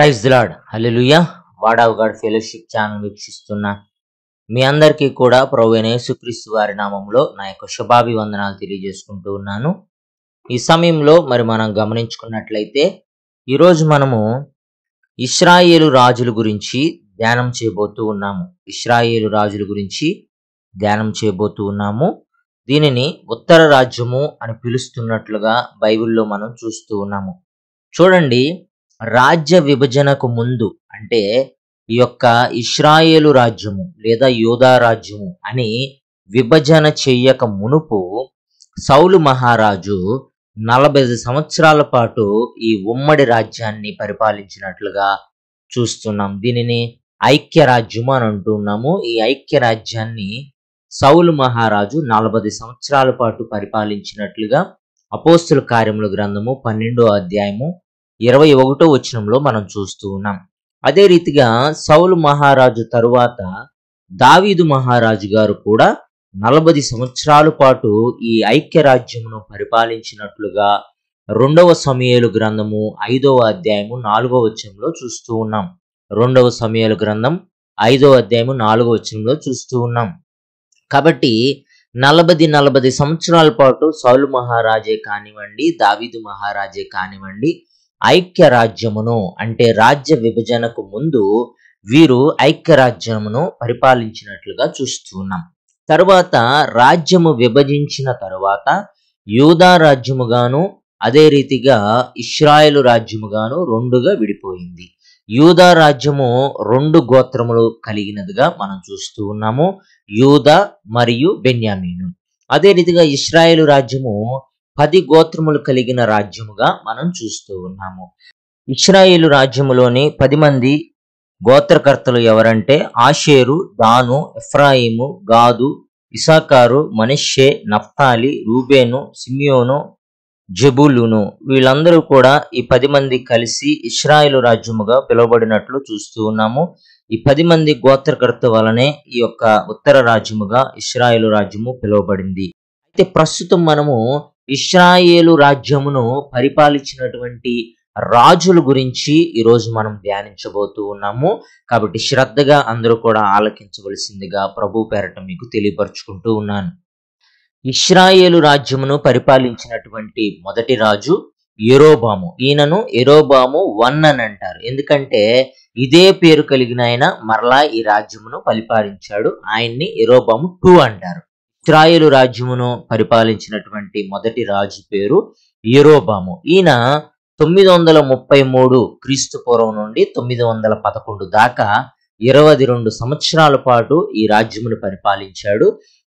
Praise the lord. Hallelujah. Word of God fellowship channel వీక్షిస్తున్న మీ అందరికీ కూడా ప్రభువైన యేసుక్రీస్తు వారి నామంలో నా యొక్క శుభాభివందనాలు తెలియజేసుకుంటూ ఉన్నాను. ఈ సమయంలో మనం గమనించుకున్నట్లయితే ఈరోజు మనము ఇశ్రాయేలు రాజుల గురించి ధ్యానం చేయబోతూ ఉన్నాము. ఇశ్రాయేలు రాజుల గురించి ధ్యానం చేయబోతూ ఉన్నాము. దీనిని ఉత్తర రాజ్యము అని పిలుస్తున్నట్లుగా బైబిల్లో మనం చూస్తూ ఉన్నాము. చూడండి, రాజ్య విభజనకు ముందు అంటే ఈ యొక్క ఇశ్రాయేలు రాజ్యము లేదా యూదా రాజ్యము అని విభజన చెయ్యక మునుపు సౌలు మహారాజు 40 సంవత్సరాల పాటు ఈ ఉమ్మడి రాజ్యాన్ని పరిపాలించినట్లుగా చూస్తున్నాం. దీనిని ఐక్య రాజ్యము అని అంటున్నాము. ఈ ఐక్య రాజ్యాన్ని సౌలు మహారాజు 40 సంవత్సరాల పాటు పరిపాలించినట్లుగా అపోస్తుల కార్యముల గ్రంథము 12వ అధ్యాయము 21వ వచనంలో మనం చూస్తూ ఉన్నాం. అదే రీతిగా సౌలు మహారాజు తరువాత దావీదు మహారాజు గారు కూడా 40 సంవత్సరాల పాటు ఈ ఐక్య రాజ్యమును పరిపాలించినట్లుగా 2వ సమూయేలు గ్రంథము 5వ అధ్యాయము 4వ వచనంలో చూస్తూ ఉన్నాం. 2వ సమూయేలు గ్రంథం 5వ అధ్యాయము 4వ వచనంలో చూస్తూ ఉన్నాం. కాబట్టి 40 సంవత్సరాల పాటు సౌలు మహారాజే కానివ్వండి, దావీదు మహారాజే కానివ్వండి, ఐక్య రాజ్యమును అంటే రాజ్య విభజనకు ముందు వీరు ఐక్య రాజ్యమును పరిపాలించినట్లుగా చూస్తూ ఉన్నాం. తరువాత రాజ్యము విభజించిన తరువాత యూదా రాజ్యముగాను అదే రీతిగా ఇశ్రాయేలు రాజ్యముగాను రెండుగా విడిపోయింది. యూదా రాజ్యము 2 గోత్రములు కలిగినదిగా మనం చూస్తూ ఉన్నాము, యూదా మరియు బెన్యామీను. అదే రీతిగా ఇశ్రాయేలు రాజ్యము 10 గోత్రములు కలిగిన రాజ్యముగా మనం చూస్తూ ఉన్నాము. ఇశ్రాయేలు రాజ్యములోని 10 మంది గోత్రకర్తలు ఎవరంటే ఆషేరు, దాను, ఎఫ్రాయిము, గాదు, ఇసాకారు, మనష్షే, నఫ్తాలి, రూబేను, సిమియోను, జెబూలూను. వీళ్ళందరూ కూడా ఈ 10 మంది కలిసి ఇశ్రాయేలు రాజ్యముగా పిలువబడినట్లు చూస్తూ ఉన్నాము. ఈ 10 మంది గోత్రకర్త వలనే ఈ యొక్క ఉత్తర రాజ్యముగా ఇశ్రాయేలు రాజ్యము పిలువబడింది. అయితే ప్రస్తుతం మనము ఇశ్రాయేలు రాజ్యమును పరిపాలించినటువంటి రాజుల గురించి ఈరోజు మనం ధ్యానించబోతూ ఉన్నాము. కాబట్టి శ్రద్ధగా అందరూ కూడా ఆలకించవలసిందిగా ప్రభు పేరట మీకు తెలియపరుచుకుంటూ ఉన్నాను. ఇశ్రాయేలు రాజ్యమును పరిపాలించినటువంటి మొదటి రాజు యెరోబాము. ఈయనను యెరోబాము 1 అని అంటారు. ఎందుకంటే ఇదే పేరు కలిగిన ఆయన మరలా ఈ రాజ్యమును పరిపాలించాడు. ఆయన్ని యెరోబాము 2 అంటారు. ఇశ్రాయేలు రాజ్యమును పరిపాలించినటువంటి మొదటి రాజు పేరు యెరోబాము. ఈయన 933 క్రీస్తు పూర్వం నుండి 911 దాకా 22 సంవత్సరాల పాటు ఈ రాజ్యమును పరిపాలించాడు.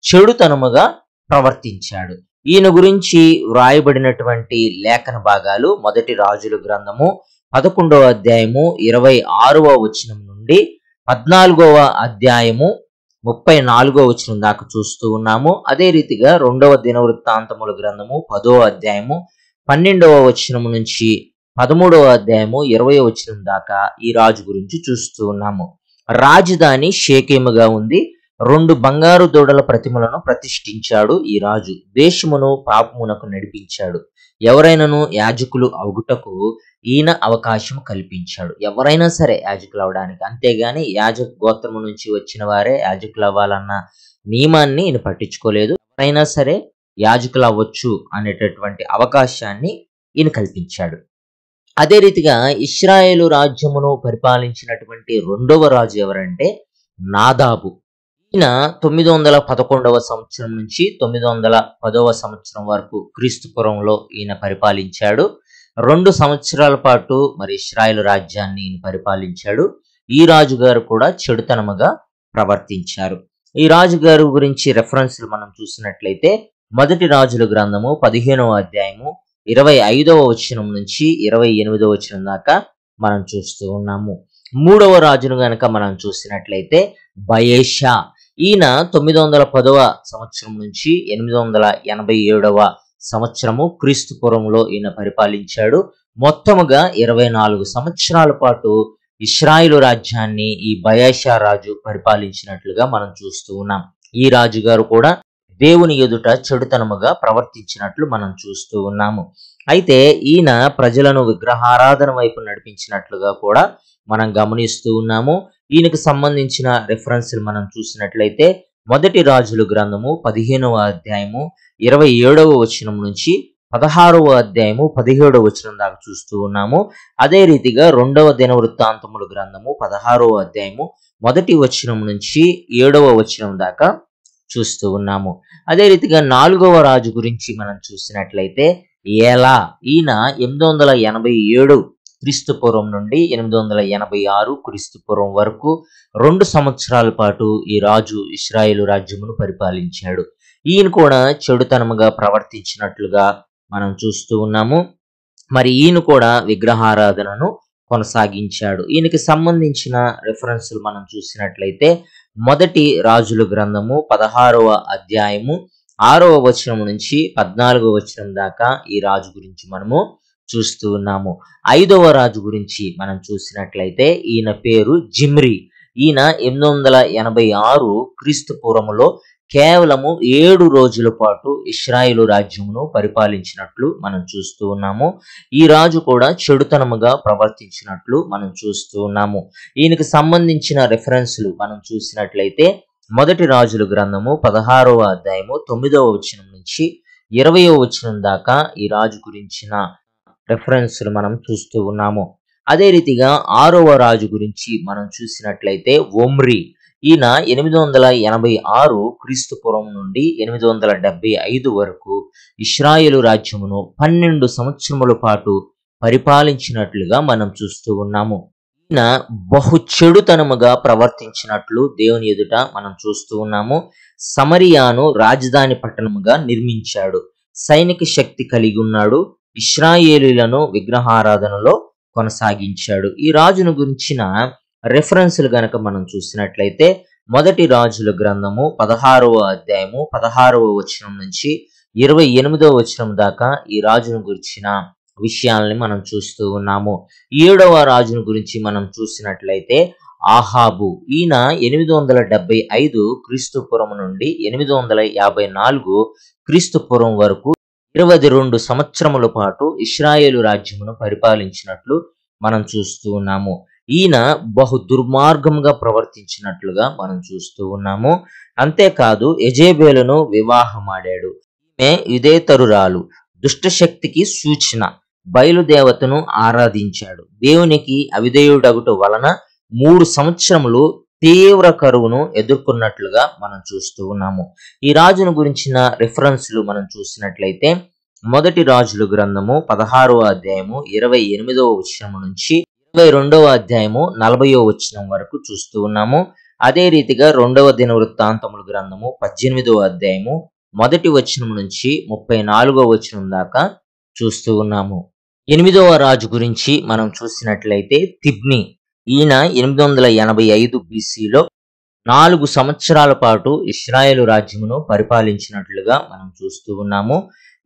చెడుతనముగా ప్రవర్తించాడు. ఈయన గురించి వ్రాయబడినటువంటి లేఖన భాగాలు మొదటి రాజుల గ్రంథము 11వ అధ్యాయము 26వ వచనం నుండి 14వ అధ్యాయము 34వ వచనం దాకా చూస్తూ ఉన్నాము. అదే రీతిగా 2వ దినవృత్తాంతముల గ్రంథము 10వ అధ్యాయము 12వ వచనం నుంచి 13వ అధ్యాయము 20వ వచనం దాకా ఈ రాజు గురించి చూస్తూ ఉన్నాము. రాజధాని షేకెముగా ఉంది. 2 బంగారు దూడల ప్రతిమలను ప్రతిష్ఠించాడు ఈ రాజు. దేశమును పాపమునకు నడిపించాడు. ఎవరైనాను యాజకులు అవుటకు ఈయన అవకాశం కల్పించాడు. ఎవరైనా సరే యాజకులు అవడానికి, అంతేగాని యాజక గోత్రము నుంచి వచ్చిన వారే యాజకులు అవ్వాలన్న నియమాన్ని ఈయన పట్టించుకోలేదు. ఎవరైనా సరే యాజకులు అవ్వచ్చు అనేటటువంటి అవకాశాన్ని ఈయన కల్పించాడు. అదే రీతిగా ఇశ్రాయేలు రాజ్యమును పరిపాలించినటువంటి 2వ రాజు ఎవరంటే నాదాబు. ఈయన 911వ సంవత్సరం నుంచి 910వ సంవత్సరం వరకు క్రీస్తు పూర్వంలో ఈయన పరిపాలించాడు. 2 సంవత్సరాల పాటు ఇశ్రాయేలు రాజ్యాన్ని ఈయన పరిపాలించాడు. ఈ రాజుగారు కూడా చెడుతనముగా ప్రవర్తించారు. ఈ రాజుగారు గురించి రెఫరెన్స్లు మనం చూసినట్లయితే మొదటి రాజుల గ్రంథము 15వ అధ్యాయము 25వ వచనం నుంచి 28వ వచనం దాకా మనం చూస్తూ ఉన్నాము. 3వ రాజును గనక మనం చూసినట్లయితే బయేషా. ఈయన 910వ సంవత్సరం నుంచి 887వ సంవత్సరము క్రీస్తు పూర్వంలో ఈయన పరిపాలించాడు. మొత్తముగా 24 సంవత్సరాల పాటు ఇశ్రాయేలు రాజ్యాన్ని ఈ బయేషా రాజు పరిపాలించినట్లుగా మనం చూస్తూ ఉన్నాం. ఈ రాజుగారు కూడా దేవుని ఎదుట చెడుతనముగా ప్రవర్తించినట్లు మనం చూస్తూ ఉన్నాము. అయితే ఈయన ప్రజలను విగ్రహారాధన వైపు నడిపించినట్లుగా కూడా మనం గమనిస్తూ ఉన్నాము. ఈయనకు సంబంధించిన రెఫరెన్స్లు మనం చూసినట్లయితే మొదటి రాజుల గ్రంథము 15వ అధ్యాయము 27వ వచనం నుంచి 16వ అధ్యాయము 17వ వచనం దాకా చూస్తూ ఉన్నాము. అదే రీతిగా రెండవ దినవృత్తాంతముల గ్రంథము 16వ అధ్యాయము 1వ వచనం నుంచి 7వ వచనం దాకా చూస్తూ ఉన్నాము. అదే రీతిగా 4వ రాజు గురించి మనం చూసినట్లయితే ఏలా, ఈయన 887 క్రీస్తు పూర్వం నుండి 886 క్రీస్తు పూర్వం వరకు 2 సంవత్సరాల పాటు ఈ రాజు ఇశ్రాయేలు రాజ్యమును పరిపాలించాడు. ఈయన కూడా చెడుతనముగా ప్రవర్తించినట్లుగా మనం చూస్తూ ఉన్నాము. మరి ఈయన కూడా విగ్రహారాధనను కొనసాగించాడు. ఈయనకి సంబంధించిన రెఫరెన్స్లు మనం చూసినట్లయితే మొదటి రాజుల గ్రంథము 16వ అధ్యాయము 6వ వచనం నుంచి 14వ వచనం దాకా ఈ రాజు గురించి మనము చూస్తూ ఉన్నాము. 5వ రాజు గురించి మనం చూసినట్లయితే ఈయన పేరు జిమ్రీ. ఈయన 886 క్రీస్తు పూర్వములో కేవలము 7 రోజుల పాటు ఇశ్రాయేలు రాజ్యమును పరిపాలించినట్లు మనం చూస్తూ ఉన్నాము. ఈ రాజు కూడా చెడుతనముగా ప్రవర్తించినట్లు మనం చూస్తూ ఉన్నాము. ఈయనకు సంబంధించిన రెఫరెన్స్లు మనం చూసినట్లయితే మొదటి రాజుల గ్రంథము 16వ అధ్యాయము 9వ వచనం నుంచి 20వ వచనం దాకా ఈ రాజు గురించిన రెఫరెన్స్లు మనం చూస్తూ ఉన్నాము. అదే రీతిగా 6వ రాజు గురించి మనం చూసినట్లయితే ఒమ్రీ. ఈయన 886 క్రీస్తు పూర్వం నుండి 875 వరకు ఇశ్రాయేలు రాజ్యమును 12 సంవత్సరముల పాటు పరిపాలించినట్లుగా మనం చూస్తూ ఉన్నాము. ఈయన బహు చెడుతనముగా ప్రవర్తించినట్లు దేవుని ఎదుట మనం చూస్తూ ఉన్నాము. సమరియాను రాజధాని పట్టణముగా నిర్మించాడు. సైనిక శక్తి కలిగి ఉన్నాడు. ఇశ్రాయేలీలను విగ్రహారాధనలో కొనసాగించాడు. ఈ రాజును గురించిన రెఫరెన్స్లు గనక మనం చూసినట్లయితే మొదటి రాజుల గ్రంథము 16వ అధ్యాయము 16వ వచనం నుంచి 28వ వచనం దాకా ఈ రాజును గురించిన విషయాలని మనం చూస్తూ ఉన్నాము. 7వ రాజును గురించి మనం చూసినట్లయితే ఆహాబు. ఈయన 875 క్రీస్తు పూర్వం నుండి 854 క్రీస్తు పూర్వం వరకు 22 సంవత్సరముల పాటు ఇశ్రాయేలు రాజ్యమును పరిపాలించినట్లు మనం చూస్తూ ఉన్నాము. ఈయన బహు దుర్మార్గంగా ప్రవర్తించినట్లుగా మనం చూస్తూ ఉన్నాము. అంతేకాదు యెజెబెలును వివాహమాడాడు. ఈమె యుదేతరురాలు, దుష్టశక్తికి సూచన. బయలుదేవతను ఆరాధించాడు. దేవునికి అవిధేయుడగుట వలన 3 సంవత్సరములు తీవ్ర కరువును ఎదుర్కొన్నట్లుగా మనం చూస్తూ ఉన్నాము. ఈ రాజును గురించిన రెఫరెన్స్లు మనం చూసినట్లయితే మొదటి రాజుల గ్రంథము 16వ అధ్యాయము 28వ వచనం నుంచి 22వ అధ్యాయము 40వ వచనం వరకు చూస్తూ ఉన్నాము. అదే రీతిగా రెండవ దినవృత్తాంతముల గ్రంథము 18వ అధ్యాయము 1వ వచనం నుంచి 34వ వచనం దాకా చూస్తూ ఉన్నాము. 8వ రాజు గురించి మనం చూసినట్లయితే తిబ్ని. ఈయన 885 BCలో 4 సంవత్సరాల పాటు ఇశ్రాయేలు రాజ్యమును పరిపాలించినట్లుగా మనం చూస్తూ ఉన్నాము.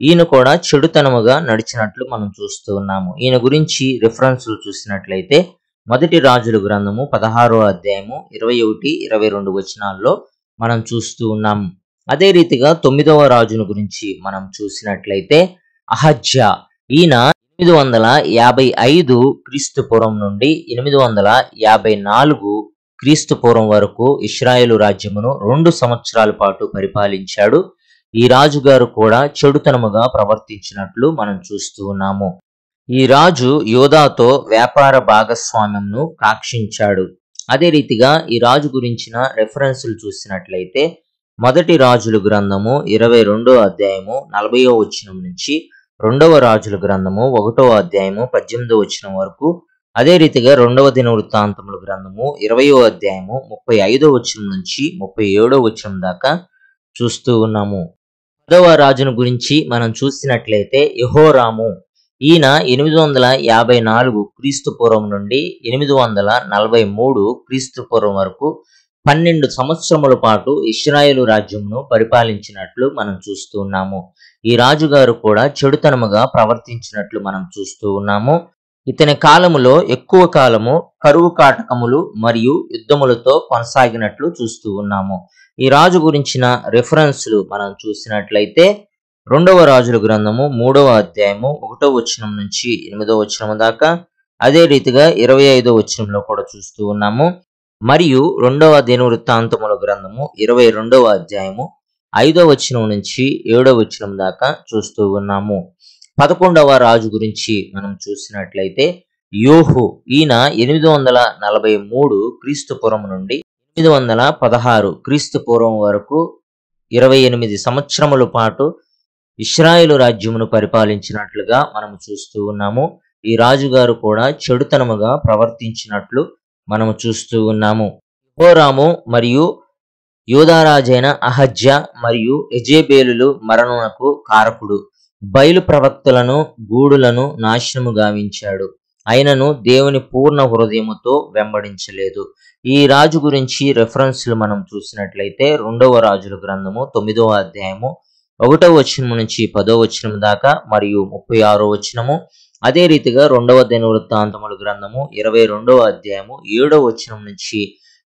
ఈయన కూడా చెడుతనముగా నడిచినట్లు మనం చూస్తూ ఉన్నాము. ఈయన గురించి రిఫరెన్స్లు చూసినట్లయితే మొదటి రాజుల గ్రంథము 16వ అధ్యాయము 21, 22 వచనాల్లో మనం చూస్తూ ఉన్నాము. అదే రీతిగా 9వ రాజును గురించి మనం చూసినట్లయితే అహజ్యా. ఈయన 855 క్రీస్తు పూర్వం నుండి 854 క్రీస్తు పూర్వం వరకు ఇశ్రాయేలు రాజ్యమును 2 సంవత్సరాల పాటు పరిపాలించాడు. ఈ రాజుగారు కూడా చెడుతనముగా ప్రవర్తించినట్లు మనం చూస్తూ ఉన్నాము. ఈ రాజు యోధాతో వ్యాపార భాగస్వామ్యంను కాక్షించాడు. అదే రీతిగా ఈ రాజు గురించిన రెఫరెన్స్లు చూసినట్లయితే మొదటి రాజుల గ్రంథము 22వ అధ్యాయము 40వ వచనం నుంచి రెండవ రాజుల గ్రంథము 1వ అధ్యాయము 18వ వచనం వరకు, అదే రీతిగా రెండవ దినవృత్తాంతముల గ్రంథము 20వ అధ్యాయము 35వ వచనం నుంచి 37వ వచనం దాకా చూస్తూ ఉన్నాము. 10వ రాజును గురించి మనం చూసినట్లయితే యెహోరాము. ఈయన 854 క్రీస్తు పూర్వం నుండి 843 క్రీస్తు పూర్వం వరకు 12 సంవత్సరముల పాటు ఇశ్రాయేలు రాజ్యమును పరిపాలించినట్లు మనం చూస్తూ ఉన్నాము. ఈ రాజుగారు కూడా చెడుతనముగా ప్రవర్తించినట్లు మనం చూస్తూ ఉన్నాము. ఇతని కాలములో ఎక్కువ కాలము కరువు కాటకములు మరియు యుద్ధములతో కొనసాగినట్లు చూస్తూ ఉన్నాము. ఈ రాజు గురించిన రెఫరెన్స్లు మనం చూసినట్లయితే రెండవ రాజుల గ్రంథము 3వ అధ్యాయము 1వ వచనం నుంచి 8వ వచనం దాకా, అదే రీతిగా 25వ వచనంలో కూడా చూస్తూ ఉన్నాము. మరియు రెండవ దినవృత్తాంతముల గ్రంథము 22వ అధ్యాయము 5వ వచనం నుంచి 7వ వచనం దాకా చూస్తూ ఉన్నాము. 11వ రాజు గురించి మనం చూసినట్లయితే యోహు. ఈయన 843 క్రీస్తు పూర్వం నుండి 816 క్రీస్తు పూర్వం వరకు 28 సంవత్సరముల పాటు ఇశ్రాయేలు రాజ్యమును పరిపాలించినట్లుగా మనం చూస్తూ ఉన్నాము. ఈ రాజుగారు కూడా చెడుతనముగా ప్రవర్తించినట్లు మనము చూస్తూ ఉన్నాము. యెహోరాము మరియు యూదారాజైన అహజ్యా మరియు యెజెబెలు మరణమునకు కారకుడు. బయలు ప్రవక్తలను గూడులను నాశనము గావించాడు. అయినను దేవుని పూర్ణ హృదయముతో వెంబడించలేదు. ఈ రాజు గురించి రెఫరెన్స్లు మనం చూసినట్లయితే రెండవ రాజుల గ్రంథము 9వ అధ్యాయము 1వ వచనం నుంచి 10వ వచనం దాకా మరియు 36వ వచనము, అదే రీతిగా రెండవ దినవృత్తాంతముల గ్రంథము 22వ అధ్యాయము 7వ వచనం నుంచి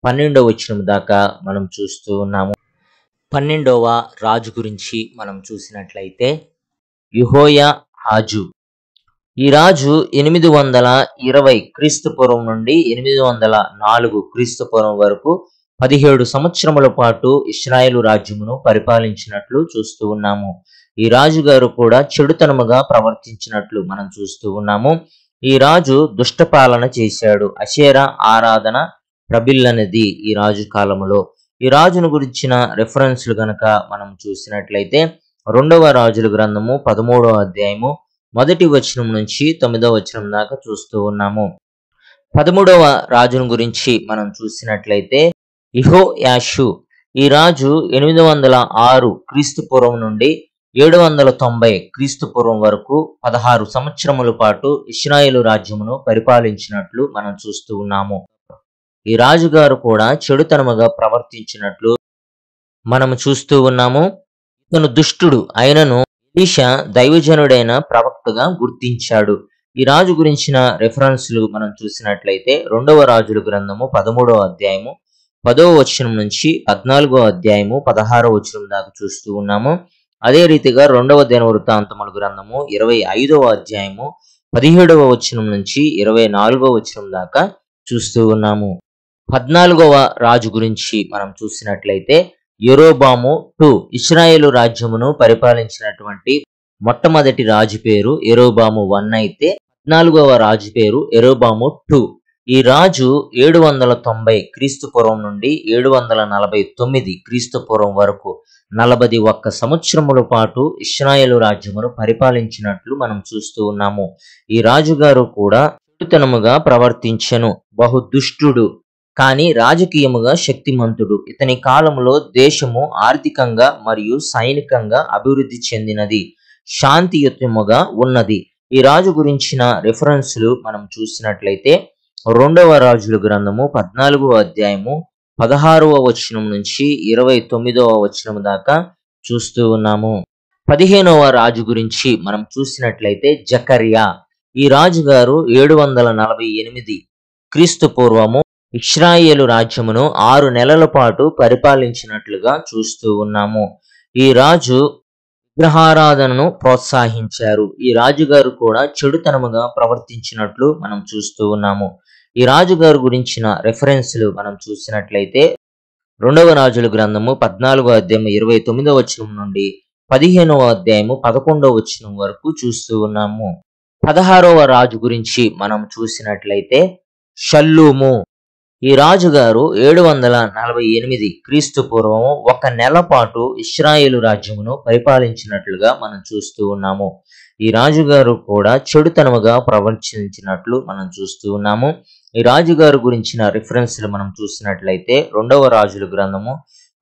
12వ వచనం దాకా మనం చూస్తూ ఉన్నాము. 12వ రాజు గురించి మనం చూసినట్లయితే యెహోయాహాజు. ఈ రాజు 820 క్రీస్తు పూర్వం నుండి 804 క్రీస్తు పూర్వం వరకు 17 సంవత్సరముల పాటు ఇశ్రాయేలు రాజ్యమును పరిపాలించినట్లు చూస్తూ ఉన్నాము. ఈ రాజుగారు కూడా చెడుతనముగా ప్రవర్తించినట్లు మనం చూస్తూ ఉన్నాము. ఈ రాజు దుష్టపాలన చేశాడు. అషేరా ఆరాధన ప్రబిల్లనది ఈ రాజు కాలములో. ఈ రాజును గురించిన రెఫరెన్స్లు గనక మనం చూసినట్లయితే రెండవ రాజుల గ్రంథము 13వ అధ్యాయము 1వ వచనం నుంచి 9వ వచనం దాకా చూస్తూ ఉన్నాము. 13వ రాజును గురించి మనం చూసినట్లయితే యెహోయాషు. ఈ రాజు 806 క్రీస్తు పూర్వం నుండి 790 క్రీస్తు పూర్వం వరకు 16 సంవత్సరముల పాటు ఇశ్రాయేలు రాజ్యమును పరిపాలించినట్లు మనం చూస్తూ ఉన్నాము. ఈ రాజుగారు కూడా చెడుతనముగా ప్రవర్తించినట్లు మనము చూస్తూ ఉన్నాము. ఇతను దుష్టుడు అయినను ఎలీషా దైవజనుడైన ప్రవక్తగా గుర్తించాడు. ఈ రాజు గురించిన రెఫరెన్స్లు మనం చూసినట్లయితే రెండవ రాజుల గ్రంథము 13వ అధ్యాయము 10వ వచనం నుంచి 14వ అధ్యాయము 16వ వచనం దాకా చూస్తూ ఉన్నాము. అదే రీతిగా రెండవ దినవృత్తాంతముల గ్రంథము 25వ అధ్యాయము 17వ వచనం నుంచి 24వ వచనం దాకా చూస్తూ ఉన్నాము. 14వ రాజు గురించి మనం చూసినట్లయితే యెరోబాము 2. ఇశ్రాయేలు రాజ్యమును పరిపాలించినటువంటి మొట్టమొదటి రాజు పేరు యెరోబాము 1 అయితే 14వ రాజు పేరు యెరోబాము 2. ఈ రాజు 790 క్రీస్తు పూర్వం నుండి 749 క్రీస్తు పూర్వం వరకు 41 సంవత్సరముల పాటు ఇశ్రాయేలు రాజ్యమును పరిపాలించినట్లు మనం చూస్తూ ఉన్నాము. ఈ రాజుగారు కూడా చెడుతనముగా ప్రవర్తించెను. బహుదుష్టుడు కానీ రాజకీయముగా శక్తిమంతుడు. ఇతని కాలంలో దేశము ఆర్థికంగా మరియు సైనికంగా అభివృద్ధి చెందినది, శాంతియుతముగా ఉన్నది. ఈ రాజు గురించిన రెఫరెన్స్లు మనం చూసినట్లయితే రెండవ రాజుల గ్రంథము 14వ అధ్యాయము 16వ వచనం నుంచి 29వ వచనం దాకా చూస్తూ ఉన్నాము. 15వ రాజు గురించి మనం చూసినట్లయితే జకర్యా. ఈ రాజుగారు 748 క్రీస్తు పూర్వము ఇశ్రాయేలు రాజ్యమును 6 నెలల పాటు పరిపాలించినట్లుగా చూస్తూ ఉన్నాము. ఈ రాజు విగ్రహారాధనను ప్రోత్సహించారు. ఈ రాజుగారు కూడా చెడుతనముగా ప్రవర్తించినట్లు మనం చూస్తూ ఉన్నాము. ఈ రాజుగారు గురించిన రెఫరెన్స్లు మనం చూసినట్లయితే రెండవ రాజుల గ్రంథము 14వ అధ్యాయం 29వ వచనం నుండి 15వ అధ్యాయము 11వ వచనం వరకు చూస్తూ ఉన్నాము. 16వ రాజు గురించి మనం చూసినట్లయితే షల్లూము. ఈ రాజుగారు 748 క్రీస్తు పూర్వము 1 నెల పాటు ఇశ్రాయేలు రాజ్యమును పరిపాలించినట్లుగా మనం చూస్తూ ఉన్నాము. ఈ రాజుగారు కూడా చెడుతనముగా ప్రవర్తించినట్లు మనం చూస్తూ ఉన్నాము. ఈ రాజుగారు గురించిన రిఫరెన్స్లు మనం చూసినట్లయితే రెండవ రాజుల గ్రంథము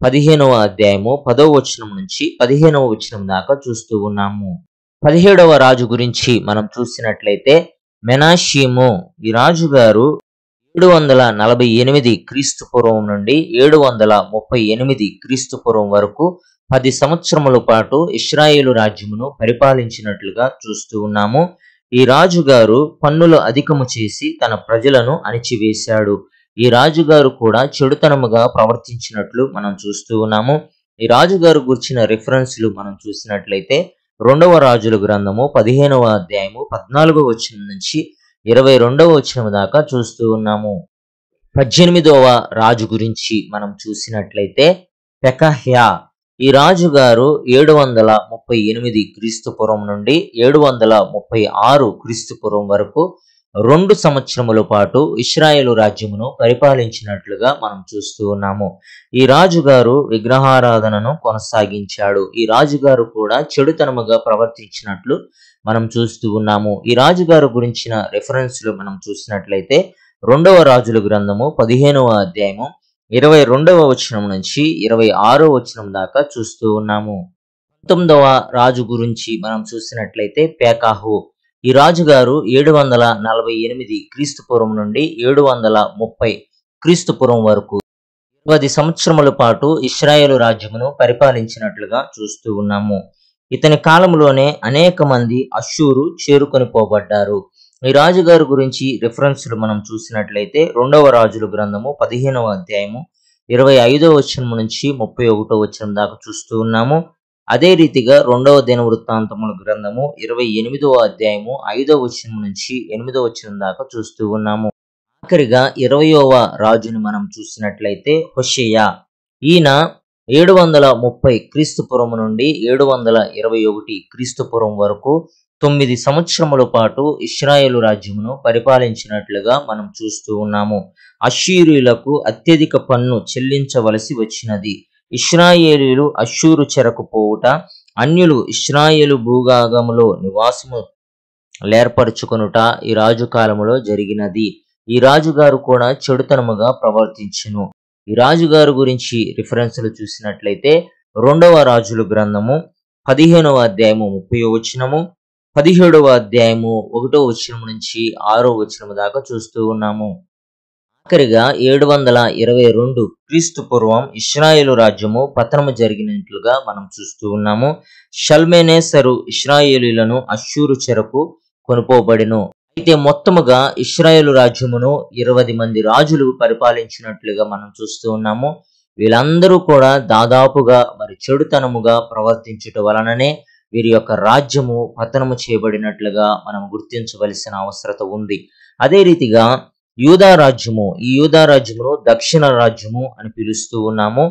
15వ అధ్యాయము 10వ వచనం నుంచి 15వ వచనం దాకా చూస్తూ ఉన్నాము. 17వ రాజు గురించి మనం చూసినట్లయితే మెనాషీము. ఈ రాజుగారు 748 క్రీస్తు పూర్వం నుండి 738 క్రీస్తు పూర్వం వరకు 10 సంవత్సరముల పాటు ఇశ్రాయేలు రాజ్యమును పరిపాలించినట్లుగా చూస్తూ ఉన్నాము. ఈ రాజుగారు పన్నులు అధికము చేసి తన ప్రజలను అణిచివేశాడు. ఈ రాజుగారు కూడా చెడుతనముగా ప్రవర్తించినట్లు మనం చూస్తూ ఉన్నాము. ఈ రాజుగారు గురించిన రిఫరెన్స్లు మనం చూసినట్లయితే రెండవ రాజుల గ్రంథము 15వ అధ్యాయము 14వ వచనం నుంచి 22వ వచనం దాకా చూస్తూ ఉన్నాము. 18వ రాజు గురించి మనం చూసినట్లయితే పెకహ్యా. ఈ రాజుగారు 738 క్రీస్తుపురం నుండి 736 క్రీస్తుపురం వరకు 2 సంవత్సరముల పాటు ఇశ్రాయేలు రాజ్యమును పరిపాలించినట్లుగా మనం చూస్తూ ఉన్నాము. ఈ రాజుగారు విగ్రహారాధనను కొనసాగించాడు. ఈ రాజుగారు కూడా చెడుతనముగా ప్రవర్తించినట్లు మనం చూస్తూ ఉన్నాము. ఈ రాజుగారు గురించిన రెఫరెన్స్లు మనం చూసినట్లయితే రెండవ రాజుల గ్రంథము 15వ అధ్యాయము 22వ వచనం నుంచి 26వ వచనం దాకా చూస్తూ ఉన్నాము. 19వ రాజు గురించి మనం చూసినట్లయితే పేకాహు. ఈ రాజుగారు 748 క్రీస్తుపురం నుండి 730 క్రీస్తుపురం వరకు 20 సంవత్సరముల పాటు ఇశ్రాయేలు రాజ్యమును పరిపాలించినట్లుగా చూస్తూ ఉన్నాము. ఇతని కాలంలోనే అనేక మంది అష్షూరు చేరుకొని పోబడ్డారు. ఈ రాజుగారి గురించి రిఫరెన్స్లు మనం చూసినట్లయితే రెండవ రాజుల గ్రంథము 15వ అధ్యాయము 25వ వచనం నుంచి 31వ వచనం దాకా చూస్తూ ఉన్నాము. అదే రీతిగా రెండవ దినవృత్తాంతముల గ్రంథము 28వ అధ్యాయము 5వ వచనం నుంచి 8వ వచనం దాకా చూస్తూ ఉన్నాము. ఆఖరిగా 20వ రాజుని మనం చూసినట్లయితే హోషేయ. ఈయన 730 క్రీస్తుపురం నుండి 721 క్రీస్తుపురం వరకు 9 సంవత్సరముల పాటు ఇశ్రాయేలు రాజ్యమును పరిపాలించినట్లుగా మనం చూస్తూ ఉన్నాము. అష్షూరీయులకు అత్యధిక పన్ను చెల్లించవలసి వచ్చినది. ఇశ్రాయేలీయులు అష్షూరు చెరకు పోవుట, అన్యులు ఇశ్రాయేలు భూభాగములో నివాసము లేర్పరచుకొనుట ఈ రాజు కాలములో జరిగినది. ఈ రాజుగారు కూడా చెడుతనముగా ప్రవర్తించును. ఈ రాజుగారు గురించి రిఫరెన్స్లు చూసినట్లయితే రెండవ రాజుల గ్రంథము 15వ అధ్యాయము 30వ వచనము, 17వ అధ్యాయము 1వ వచనం నుంచి 6వ వచనం దాకా చూస్తూ ఉన్నాము. ఆఖరిగా 722 క్రీస్తు పూర్వం ఇశ్రాయేలు రాజ్యము పతనము జరిగినట్లుగా మనం చూస్తూ ఉన్నాము. షల్మెనేసరు ఇశ్రాయేలీలను అష్షూరు చెరకు కొనుపోబడిను. అయితే మొత్తముగా ఇశ్రాయేలు రాజ్యమును 20 మంది రాజులు పరిపాలించినట్లుగా మనం చూస్తూ ఉన్నాము. వీళ్ళందరూ కూడా దాదాపుగా చెడుతనముగా ప్రవర్తించుట వలననే వీరి యొక్క రాజ్యము పతనము చేయబడినట్లుగా మనం గుర్తించవలసిన అవసరత ఉంది. అదే రీతిగా యూదా రాజ్యము, ఈ యూదా రాజ్యమును దక్షిణ రాజ్యము అని పిలుస్తూ ఉన్నాము.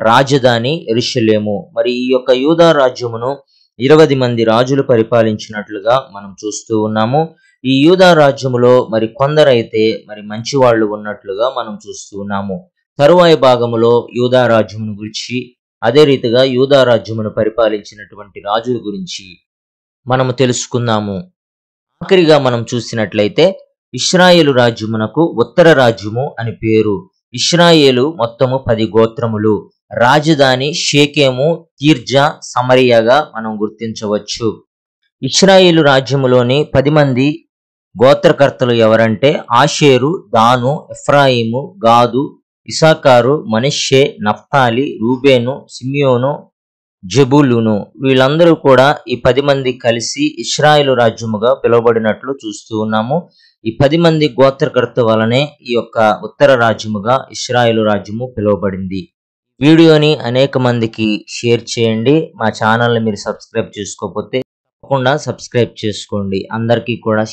రాజధాని యెరూషలేము. ఈ యొక్క యూదా రాజ్యమును 20 మంది రాజులు పరిపాలించినట్లుగా మనం చూస్తూ ఉన్నాము. ఈ యూదా రాజ్యములో కొందరైతే మంచి వాళ్ళు ఉన్నట్లుగా మనం చూస్తూ ఉన్నాము. తరువాయి భాగములో యూదా రాజ్యమును గురించి, అదే రీతిగా యూదా రాజ్యమును పరిపాలించినటువంటి రాజుల గురించి మనము తెలుసుకుందాము. ఆఖరిగా మనం చూసినట్లయితే ఇశ్రాయేలు రాజ్యమునకు ఉత్తర రాజ్యము అని పేరు. ఇశ్రాయేలు మొత్తము 10 గోత్రములు. రాజధాని షేకెము, తీర్జా, సమరియగా మనం గుర్తించవచ్చు. ఇశ్రాయేలు రాజ్యములోని 10 మంది గోత్రకర్తలు ఎవరంటే ఆషేరు, దాను, ఎఫ్రాయిము, గాదు, ఇసాకారు, మనష్షే, నఫ్తాలి, రూబేను, సిమియోను, జెబూలూను. వీళ్ళందరూ కూడా ఈ 10 మంది కలిసి ఇశ్రాయేలు రాజ్యముగా పిలువబడినట్లు చూస్తూ ఉన్నాము. ఈ 10 మంది గోత్రకర్త వలనే ఈ యొక్క ఉత్తర రాజ్యముగా ఇశ్రాయేలు రాజ్యము పిలువబడింది. వీడియోని అనేక మందికి షేర్ చేయండి. మా ఛానల్ని మీరు సబ్స్క్రైబ్ చేసుకోకపోతే తప్పకుండా సబ్స్క్రైబ్ చేసుకోండి. అందరికీ కూడా